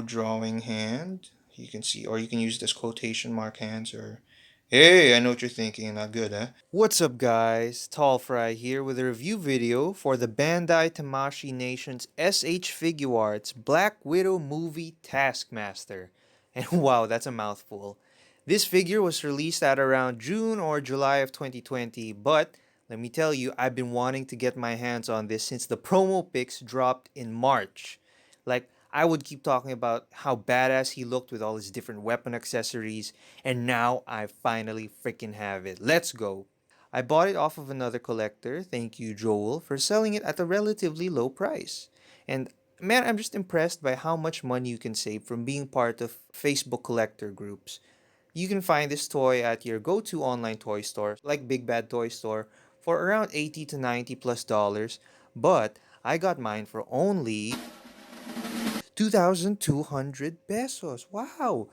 drawing hand. You can see, or you can use this quotation mark hands, or hey, I know what you're thinking, not good, huh? What's up, guys? Tall Fry here with a review video for the Bandai Tamashii Nation's SH Figuarts Black Widow movie Taskmaster. And wow, that's a mouthful. This figure was released at around June or July of 2020, but let me tell you, I've been wanting to get my hands on this since the promo pics dropped in March. Like, I would keep talking about how badass he looked with all his different weapon accessories, and now I finally freaking have it. Let's go. I bought it off of another collector, thank you Joel, for selling it at a relatively low price. And man, I'm just impressed by how much money you can save from being part of Facebook collector groups. You can find this toy at your go-to online toy store, like Big Bad Toy Store, for around 80 to 90 plus dollars, but I got mine for only 2,200 pesos. Wow!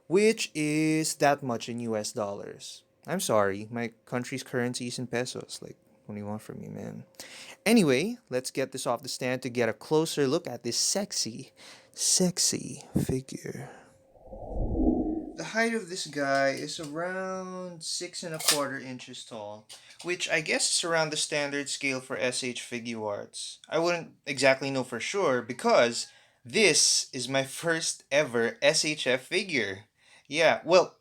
Which is that much in US dollars. I'm sorry, my country's currency is in pesos. Like, what do you want from me, man? Anyway, let's get this off the stand to get a closer look at this sexy figure. The height of this guy is around 6.25 inches tall, which I guess is around the standard scale for SH Figuarts. I wouldn't exactly know for sure because this is my first ever SHF figure. Yeah, well,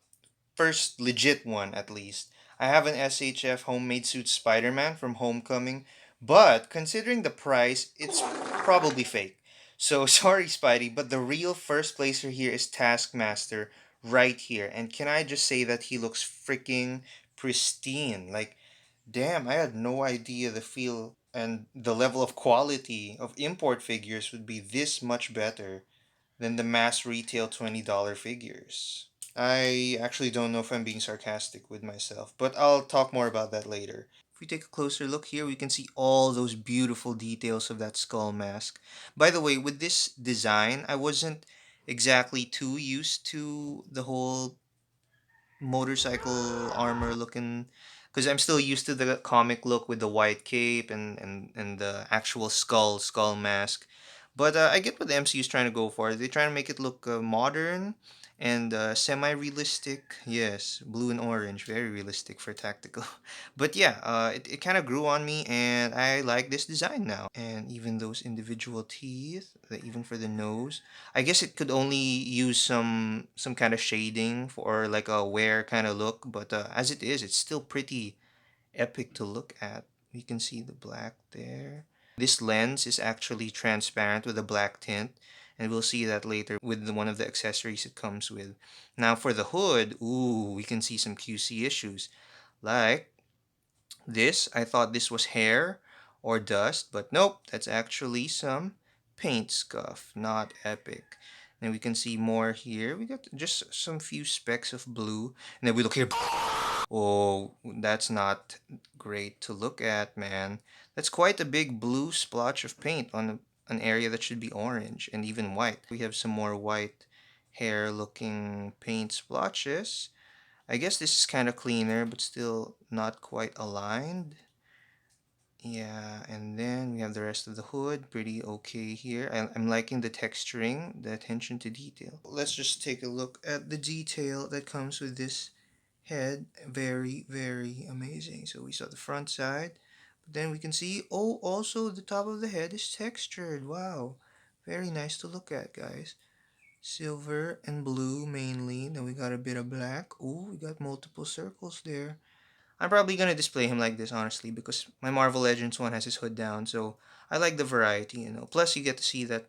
first legit one at least. I have an SHF homemade suit Spider-Man from Homecoming, but considering the price, it's probably fake. So sorry Spidey, but the real first placer here is Taskmaster right here. And can I just say that he looks freaking pristine? Like, damn, I had no idea the feel and the level of quality of import figures would be this much better than the mass retail $20 figures. I actually don't know if I'm being sarcastic with myself, but I'll talk more about that later. If we take a closer look here, we can see all those beautiful details of that skull mask. By the way, with this design, I wasn't exactly too used to the whole motorcycle armor looking, because I'm still used to the comic look with the white cape and the actual skull mask. But I get what the MCU is trying to go for. They're trying to make it look modern and semi-realistic. Yes, blue and orange, very realistic for tactical. But yeah, it kind of grew on me, and I like this design now. And even those individual teeth, even for the nose, I guess it could only use some kind of shading for like a wear kind of look, but as it is, it's still pretty epic to look at. You can see the black there. This lens is actually transparent with a black tint, and we'll see that later with one of the accessories it comes with. Now for the hood, ooh, we can see some QC issues. Like this, I thought this was hair or dust, but nope, that's actually some paint scuff, not epic. And we can see more here. We got just some few specks of blue. And then we look here. Oh, that's not great to look at, man. That's quite a big blue splotch of paint on an area that should be orange and even white. We have some more white hair looking paint splotches. I guess this is kind of cleaner, but still not quite aligned. Yeah, and then we have the rest of the hood. Pretty okay here. I'm liking the texturing, the attention to detail. Let's just take a look at the detail that comes with this head. Very amazing. So we saw the front side. But then we can see, oh, also the top of the head is textured. Wow. Very nice to look at, guys. Silver and blue mainly. Then we got a bit of black. Oh, we got multiple circles there. I'm probably gonna display him like this, honestly, because my Marvel Legends one has his hood down, so I like the variety, you know. Plus, you get to see that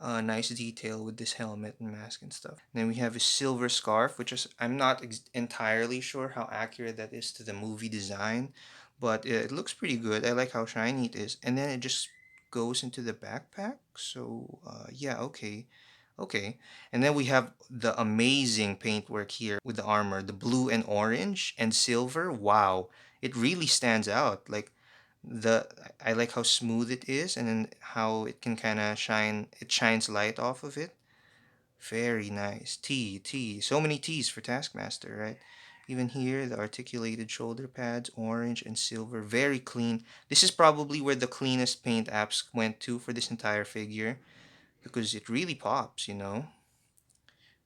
nice detail with this helmet and mask and stuff. And then we have his silver scarf, which is I'm not entirely sure how accurate that is to the movie design, but it looks pretty good. I like how shiny it is, and then it just goes into the backpack. So yeah, okay. Okay, and then we have the amazing paintwork here with the armor, the blue and orange and silver. Wow, it really stands out. Like the I like how smooth it is and then how it can kind of shine, it shines light off of it. Very nice. So many T's for Taskmaster, right? Even here, the articulated shoulder pads, orange and silver, very clean. This is probably where the cleanest paint apps went to for this entire figure because it really pops, you know.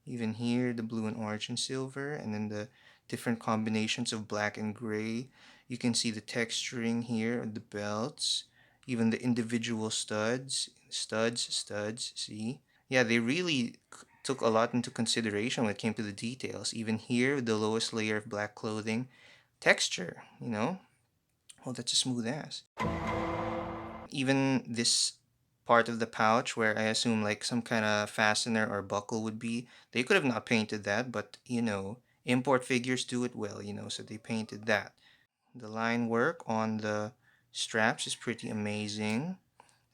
Even here, the blue and orange and silver, and then the different combinations of black and gray. You can see the texturing here, the belts, even the individual studs, see? Yeah, they really took a lot into consideration when it came to the details. Even here, the lowest layer of black clothing, texture, you know? Oh, that's a smooth ass. Even this part of the pouch where I assume like some kind of fastener or buckle would be, they could have not painted that, but import figures do it well, so they painted that. The line work on the straps is pretty amazing.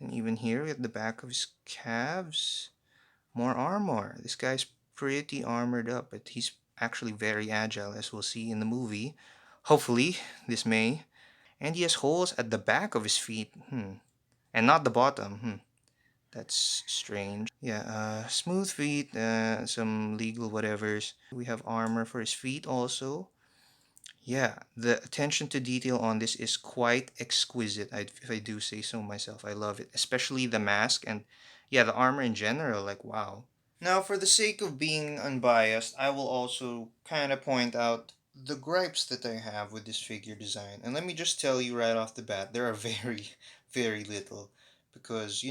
And even here at the back of his calves, more armor. This guy's pretty armored up, but he's actually very agile, as we'll see in the movie. Hopefully, this May. And he has holes at the back of his feet. And not the bottom. That's strange. Yeah, smooth feet, some legal whatevers. We have armor for his feet also. Yeah, the attention to detail on this is quite exquisite, if I do say so myself. I love it, especially the mask and, yeah, the armor in general. Like, wow. Now, for the sake of being unbiased, I will also kind of point out the gripes that I have with this figure design. And let me just tell you right off the bat, there are very, very little. Because,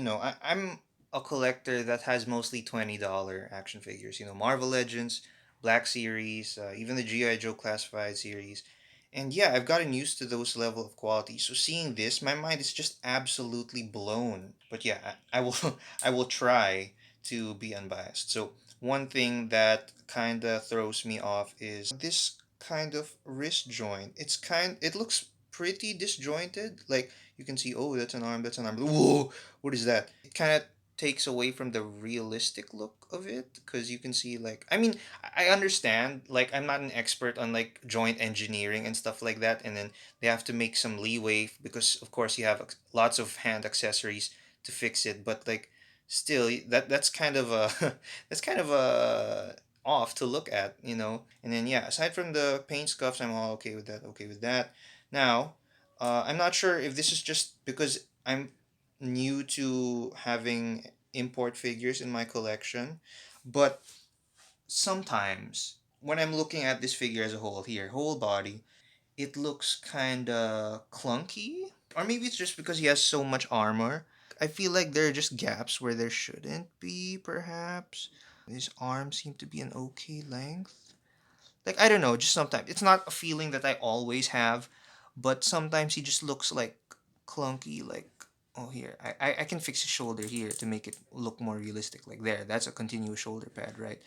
I'm a collector that has mostly $20 action figures. Marvel Legends, Black Series, even the G.I. Joe Classified series. And yeah, I've gotten used to those level of quality. So seeing this, my mind is just absolutely blown. But yeah, I will I will try to be unbiased. So one thing that kind of throws me off is this kind of wrist joint. It looks pretty disjointed. Like you can see, oh, that's an arm, that's an arm. Whoa, what is that? It kind of takes away from the realistic look of it because you can see like I mean I understand like I'm not an expert on like joint engineering and stuff like that, and then they have to make some leeway because of course you have lots of hand accessories to fix it, but like still that's kind of a that's kind of a off to look at, and then yeah, aside from the paint scuffs, I'm all okay with that. Now I'm not sure if this is just because I'm new to having import figures in my collection, but sometimes when I'm looking at this figure as a whole here, whole body, it looks kind of clunky. Or maybe it's just because he has so much armor. I feel like there are just gaps where there shouldn't be, perhaps. His arms seem to be an okay length. Like, I don't know, just sometimes. It's not a feeling that I always have, but sometimes he just looks like clunky. Like, oh, here. I can fix his shoulder here to make it look more realistic. Like, there. That's a continuous shoulder pad, right?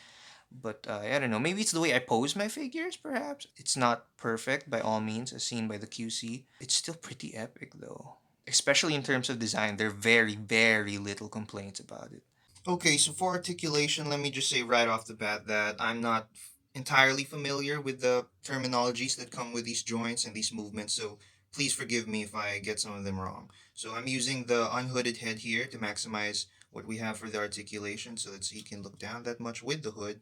But I don't know. Maybe it's the way I pose my figures, perhaps. It's not perfect by all means, as seen by the QC. It's still pretty epic, though. Especially in terms of design, there are very, very little complaints about it. Okay, so for articulation, let me just say right off the bat that I'm not entirely familiar with the terminologies that come with these joints and these movements, so please forgive me if I get some of them wrong. So I'm using the unhooded head here to maximize what we have for the articulation, so that you can look down that much with the hood,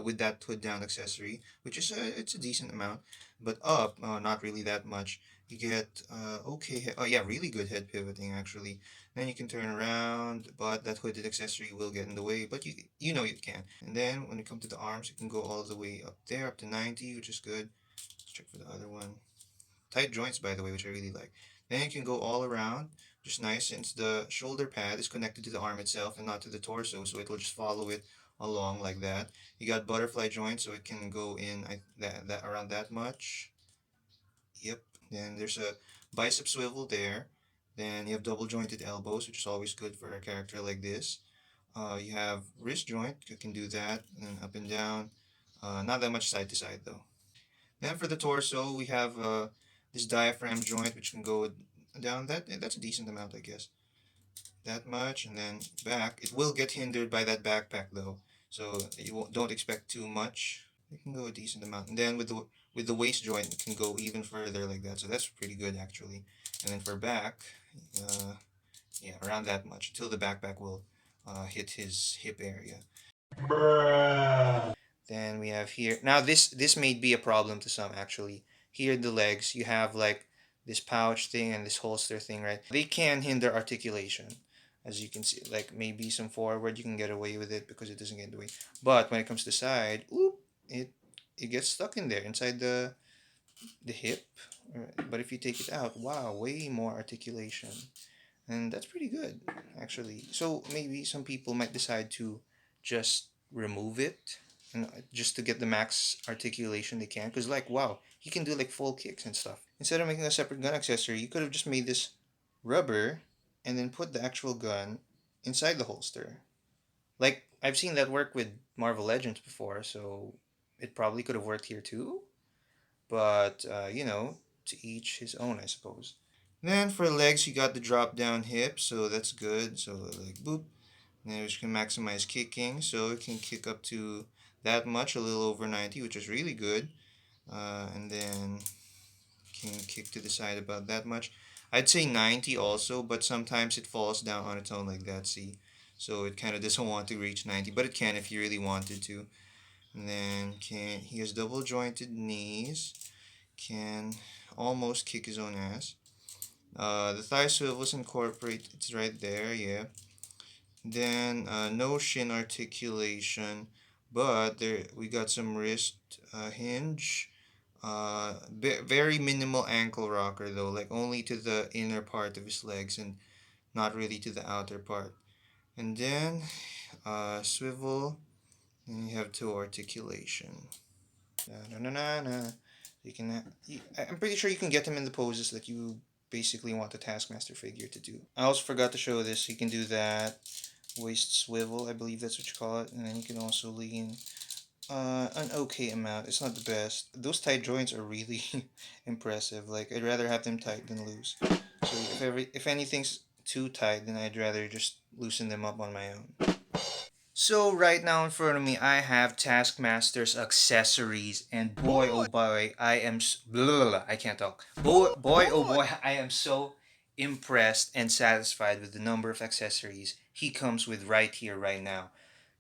with that hood down accessory, which is it's a decent amount, but up, not really that much. You get oh yeah, really good head pivoting actually. Then you can turn around, but that hooded accessory will get in the way, but you know you can. And then when it comes to the arms, you can go all the way up there, up to 90, which is good. Let's check for the other one. Tight joints, by the way, which I really like. Then you can go all around, which is nice since the shoulder pad is connected to the arm itself and not to the torso, so it will just follow it along like that. You got butterfly joints, so it can go in that around that much. Yep. Then there's a bicep swivel there. Then you have double jointed elbows, which is always good for a character like this. You have wrist joint, you can do that, and up and down. Not that much side to side though. Then for the torso, we have this diaphragm joint, which can go down. That's a decent amount, I guess. That much, and then back. It will get hindered by that backpack though, so don't expect too much. It can go a decent amount, and then with the waist joint, it can go even further like that. So that's pretty good actually. And then for back, uh, yeah, around that much until the backpack will hit his hip area. Bruh. Then we have here. Now this may be a problem to some actually. Here the legs, you have like this pouch thing and this holster thing, right? They can hinder articulation. As you can see, like maybe some forward you can get away with it because it doesn't get in the way. But when it comes to side, oop, it it gets stuck in there inside the hip. But if you take it out, wow, way more articulation. And that's pretty good, actually. So maybe some people might decide to just remove it and just to get the max articulation they can. Because, like, wow, you can do like full kicks and stuff. Instead of making a separate gun accessory, you could have just made this rubber and then put the actual gun inside the holster. Like, I've seen that work with Marvel Legends before, so it probably could have worked here too. But, to each his own, I suppose. Then for legs, you got the drop down hip, so that's good. So like boop. Then we can maximize kicking, so it can kick up to that much, a little over 90, which is really good. And then can kick to the side about that much. I'd say 90 also, but sometimes it falls down on its own like that. See, so it kind of doesn't want to reach 90, but it can if you really wanted to. And then can he has double jointed knees, can almost kick his own ass. The thigh swivels incorporate, it's right there, yeah. Then no shin articulation, but there we got some wrist hinge. Very minimal ankle rocker though, like only to the inner part of his legs and not really to the outer part. And then swivel, and you have toe articulation. Na na na na. You can. I'm pretty sure you can get him in the poses that you basically want the Taskmaster figure to do. I also forgot to show this. You can do that waist swivel, I believe that's what you call it, and then you can also lean an okay amount. It's not the best. Those tight joints are really impressive. Like I'd rather have them tight than loose. So if anything's too tight, then I'd rather just loosen them up on my own. So right now in front of me, I have Taskmaster's accessories, and boy oh boy, blah, blah, blah, I can't talk. Boy oh boy, I am so impressed and satisfied with the number of accessories he comes with right here, right now.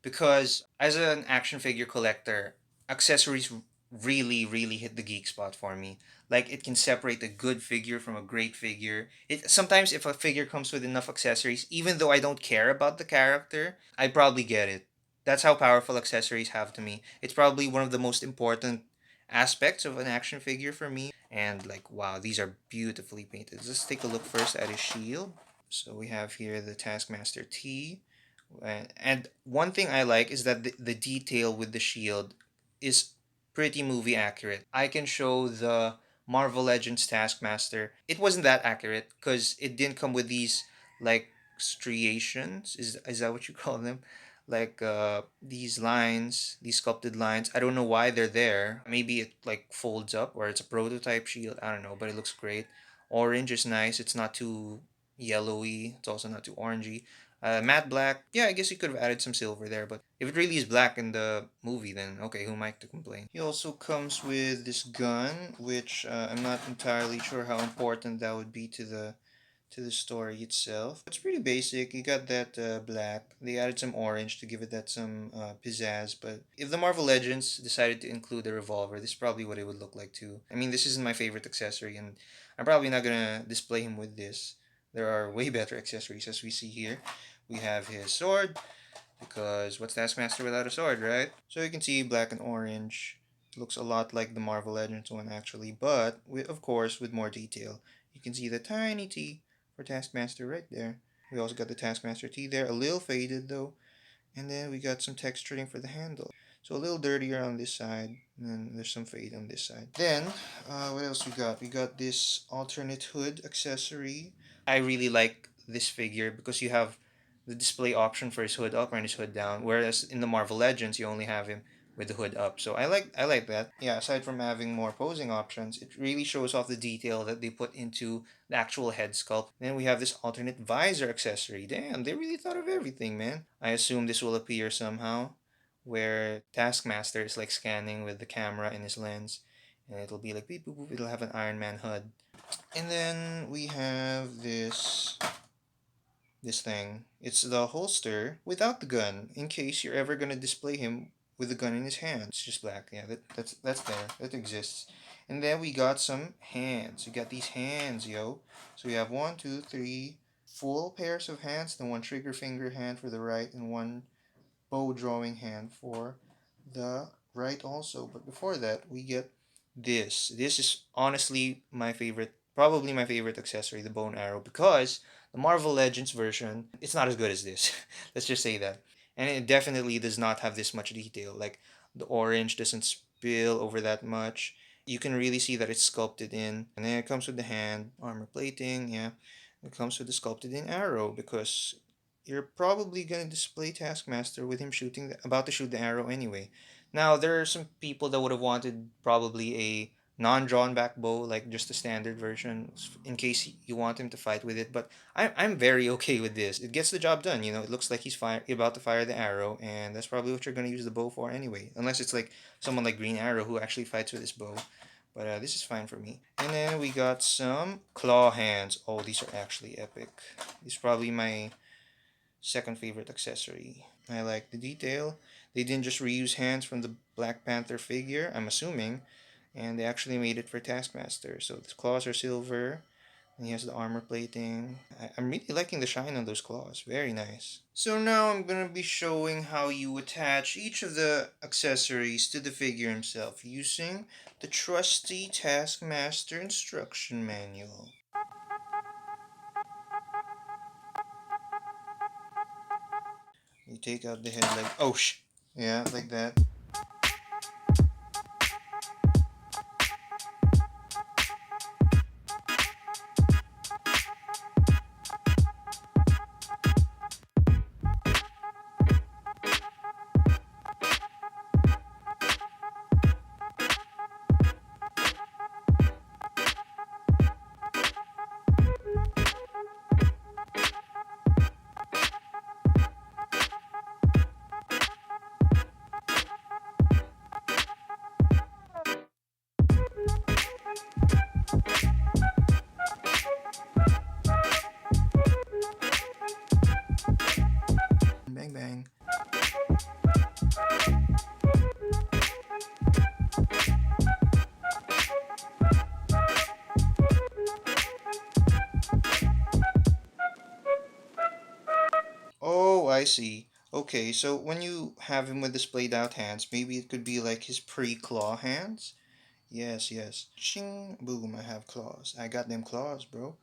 Because as an action figure collector, accessories really, really hit the geek spot for me. Like it can separate a good figure from a great figure. It sometimes if a figure comes with enough accessories, even though I don't care about the character, I probably get it. That's how powerful accessories have to me. It's probably one of the most important aspects of an action figure for me. And like wow, these are beautifully painted. Let's take a look first at his shield. So we have here the Taskmaster T. And one thing I like is that the detail with the shield is pretty movie accurate. I can show the Marvel Legends Taskmaster. It wasn't that accurate because it didn't come with these like striations. Is that what you call them? Like these lines, these sculpted lines. I don't know why they're there. Maybe it like folds up or it's a prototype shield. I don't know, but it looks great. Orange is nice. It's not too yellowy. It's also not too orangey. Matte black. Yeah, I guess you could have added some silver there, but if it really is black in the movie, then okay, who am I to complain? He also comes with this gun, which I'm not entirely sure how important that would be to the story itself. It's pretty basic. You got that black. They added some orange to give it that some pizzazz. But if the Marvel Legends decided to include a revolver, this is probably what it would look like too. I mean, this isn't my favorite accessory, and I'm probably not gonna display him with this. There are way better accessories, as we see here. We have his sword, because what's Taskmaster without a sword, right? So you can see black and orange. Looks a lot like the Marvel Legends one actually, but of course with more detail. You can see the tiny T for Taskmaster right there. We also got the Taskmaster T there, a little faded though. And then we got some texturing for the handle. So a little dirtier on this side, and then there's some fade on this side. Then, what else we got? We got this alternate hood accessory. I really like this figure because you have the display option for his hood up and his hood down, whereas in the Marvel Legends you only have him with the hood up. So I like that. Yeah, aside from having more posing options, it really shows off the detail that they put into the actual head sculpt. Then we have this alternate visor accessory. Damn, they really thought of everything, man. I assume this will appear somehow, where Taskmaster is like scanning with the camera in his lens, and it'll be like beep boop boop. It'll have an Iron Man HUD. And then we have this thing. It's the holster without the gun, in case you're ever gonna display him with the gun in his hand. It's just black. Yeah, that's there. That exists. And then we got some hands. We got these hands, yo. So we have one, two, three, full pairs of hands, the one trigger finger hand for the right and one bow drawing hand for the right also. But before that, we get this. This is honestly my favorite, probably my favorite accessory, the bow and arrow, because the Marvel Legends version, it's not as good as this. Let's just say that. And it definitely does not have this much detail. Like the orange doesn't spill over that much. You can really see that it's sculpted in. And then it comes with the hand, armor plating, yeah. It comes with the sculpted in arrow because you're probably gonna display Taskmaster with him about to shoot the arrow anyway. Now there are some people that would have wanted probably a non-drawn back bow, like just a standard version, in case you want him to fight with it. But I'm very okay with this. It gets the job done. You know, it looks like he's about to fire the arrow, and that's probably what you're gonna use the bow for anyway, unless it's like someone like Green Arrow who actually fights with his bow. But this is fine for me. And then we got some claw hands. Oh, these are actually epic. These are probably my second favorite accessory. I like the detail. They didn't just reuse hands from the Black Panther figure, I'm assuming, and they actually made it for Taskmaster. So the claws are silver, and he has the armor plating. I'm really liking the shine on those claws. Very nice. So now I'm gonna be showing how you attach each of the accessories to the figure himself using the trusty Taskmaster instruction manual. You take out the head like, oh yeah, like that. Bang bang. Oh, I see. Okay, so when you have him with the splayed out hands, maybe it could be like his pre-claw hands? Yes, yes. Shing, boom, I have claws. I got them claws, bro.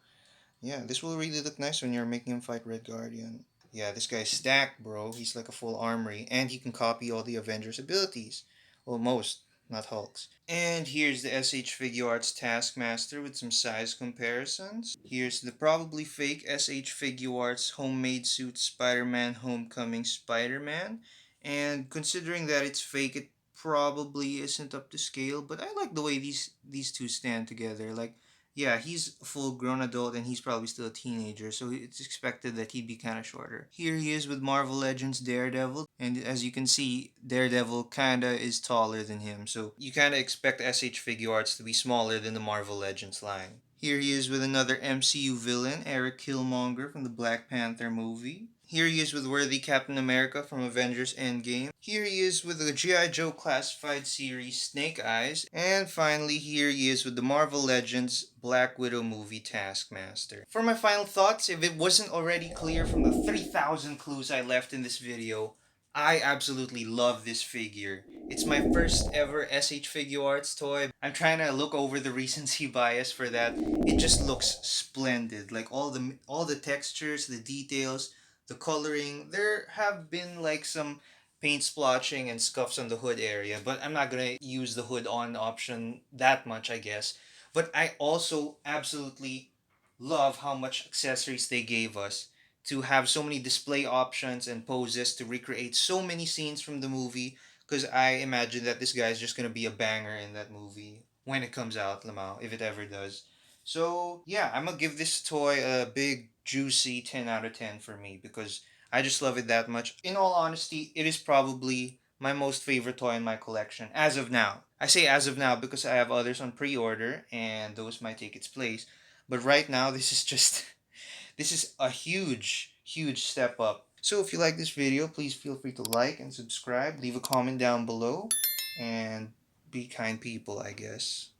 Yeah, this will really look nice when you're making him fight Red Guardian. Yeah, this guy's stacked, bro. He's like a full armory, and he can copy all the Avengers' abilities. Well, most, not Hulk's. And here's the Figuarts Taskmaster with some size comparisons. Here's the probably fake Figuarts homemade suit Spider-Man Homecoming Spider-Man. And considering that it's fake, it probably isn't up to scale, but I like the way these two stand together. Like, yeah, he's a full grown adult and he's probably still a teenager, so it's expected that he'd be kind of shorter. Here he is with Marvel Legends Daredevil, and as you can see, Daredevil kinda is taller than him, so you kinda expect SH Figuarts to be smaller than the Marvel Legends line. Here he is with another MCU villain, Eric Killmonger from the Black Panther movie. Here he is with worthy Captain America from Avengers Endgame. Here he is with the G.I. Joe Classified series Snake Eyes. And finally, here he is with the Marvel Legends Black Widow movie Taskmaster. For my final thoughts, if it wasn't already clear from the 3,000 clues I left in this video, I absolutely love this figure. It's my first ever SH Figuarts toy. I'm trying to look over the recency bias for that. It just looks splendid. Like all the textures, the details, the coloring. There have been like some paint splotching and scuffs on the hood area, but I'm not gonna use the hood on option that much, I guess. But I also absolutely love how much accessories they gave us to have so many display options and poses to recreate so many scenes from the movie. Because I imagine that this guy is just gonna be a banger in that movie when it comes out, Lamau, if it ever does. So yeah, I'm gonna give this toy a big juicy 10 out of 10 for me because I just love it that much. In all honesty, it is probably my most favorite toy in my collection as of now. I say as of now because I have others on pre-order and those might take its place. But right now, this is just this is a huge step up. So if you like this video, please feel free to like and subscribe, leave a comment down below, and be kind people, I guess.